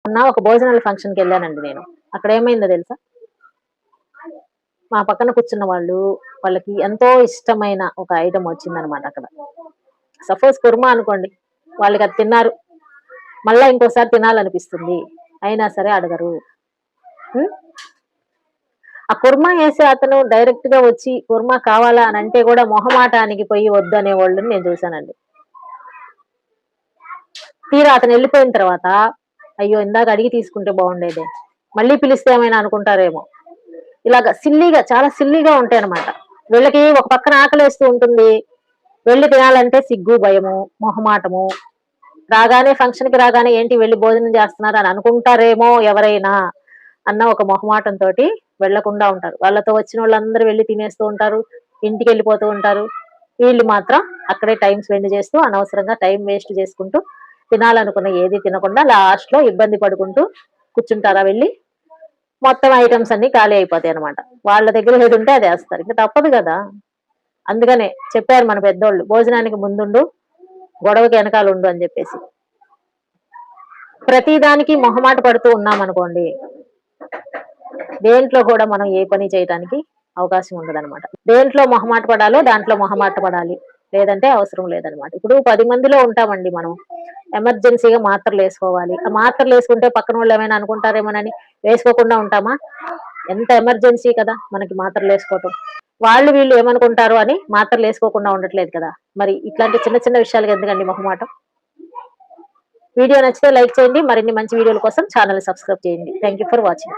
మొన్న ఒక భోజనాల ఫంక్షన్కి వెళ్ళానండి నేను. అక్కడ ఏమైందో తెలుసా, మా పక్కన కూర్చున్న వాళ్ళకి ఎంతో ఇష్టమైన ఒక ఐటమ్ వచ్చిందనమాట అక్కడ. సపోజ్ కుర్మా అనుకోండి, వాళ్ళకి అది తిన్నారు, మళ్ళా ఇంకోసారి తినాలనిపిస్తుంది, అయినా సరే అడగరు. ఉం? ఆ కుర్మా వేసే అతను డైరెక్ట్ గా వచ్చి కుర్మా కావాలా అని అంటే కూడా మొహమాటానికి పోయి వద్దు అనే వాళ్ళని నేను చూశానండి. తీరా అతను వెళ్ళిపోయిన తర్వాత, అయ్యో ఇందాక అడిగి తీసుకుంటే బాగుండేదే, మళ్ళీ పిలిస్తే ఏమైనా అనుకుంటారేమో, ఇలాగ సిల్లీగా, చాలా సిల్లీగా ఉంటాయి అనమాట. వీళ్ళకి ఒక పక్కన ఆకలేస్తూ ఉంటుంది, వెళ్ళి తినాలంటే సిగ్గు, భయము, మొహమాటము. రాగానే ఫంక్షన్ కి రాగానే ఏంటి వెళ్ళి భోజనం చేస్తున్నారు అని అనుకుంటారేమో ఎవరైనా అన్న ఒక మొహమాటంతో వెళ్లకుండా ఉంటారు. వాళ్ళతో వచ్చిన వాళ్ళందరూ వెళ్ళి తినేస్తూ ఉంటారు, ఇంటికి వెళ్ళిపోతూ ఉంటారు. వీళ్ళు మాత్రం అక్కడే టైం స్పెండ్ చేస్తూ అనవసరంగా టైం వేస్ట్ చేసుకుంటూ తినాలనుకున్న ఏది తినకుండా లాస్ట్ లో ఇబ్బంది పడుకుంటూ కూర్చుంటారా వెళ్ళి, మొత్తం ఐటమ్స్ అన్ని ఖాళీ అయిపోతాయి అనమాట. వాళ్ళ దగ్గర ఏది ఉంటే అది వేస్తారు, ఇంకా తప్పదు కదా. అందుకనే చెప్పారు మన పెద్దోళ్ళు, భోజనానికి ముందుండు, గొడవకి వెనకాల ఉండు అని చెప్పేసి. ప్రతి దానికి మొహమాట పడుతూ ఉన్నాం అనుకోండి, దేంట్లో కూడా మనం ఏ పని చేయడానికి అవకాశం ఉండదు అనమాట. దేంట్లో మొహమాట పడాలో దాంట్లో మొహమాట పడాలి, లేదంటే అవసరం లేదనమాట. ఇప్పుడు 10 మందిలో ఉంటామండి మనం, ఎమర్జెన్సీగా మాత్రలు వేసుకోవాలి. ఆ మాత్రలు వేసుకుంటే పక్కన వాళ్ళు ఏమైనా అనుకుంటారేమోనని వేసుకోకుండా ఉంటామా? ఎంత ఎమర్జెన్సీ కదా మనకి మాత్రలు వేసుకోవటం. వాళ్ళు వీళ్ళు ఏమనుకుంటారు అని మాత్రలు వేసుకోకుండా ఉండట్లేదు కదా. మరి ఇట్లాంటి చిన్న చిన్న విషయాలకు ఎందుకండి మొహమాటం? వీడియో నచ్చితే లైక్ చేయండి, మరిన్ని మంచి వీడియోల కోసం ఛానల్ సబ్స్క్రైబ్ చేయండి. Thank you for watching.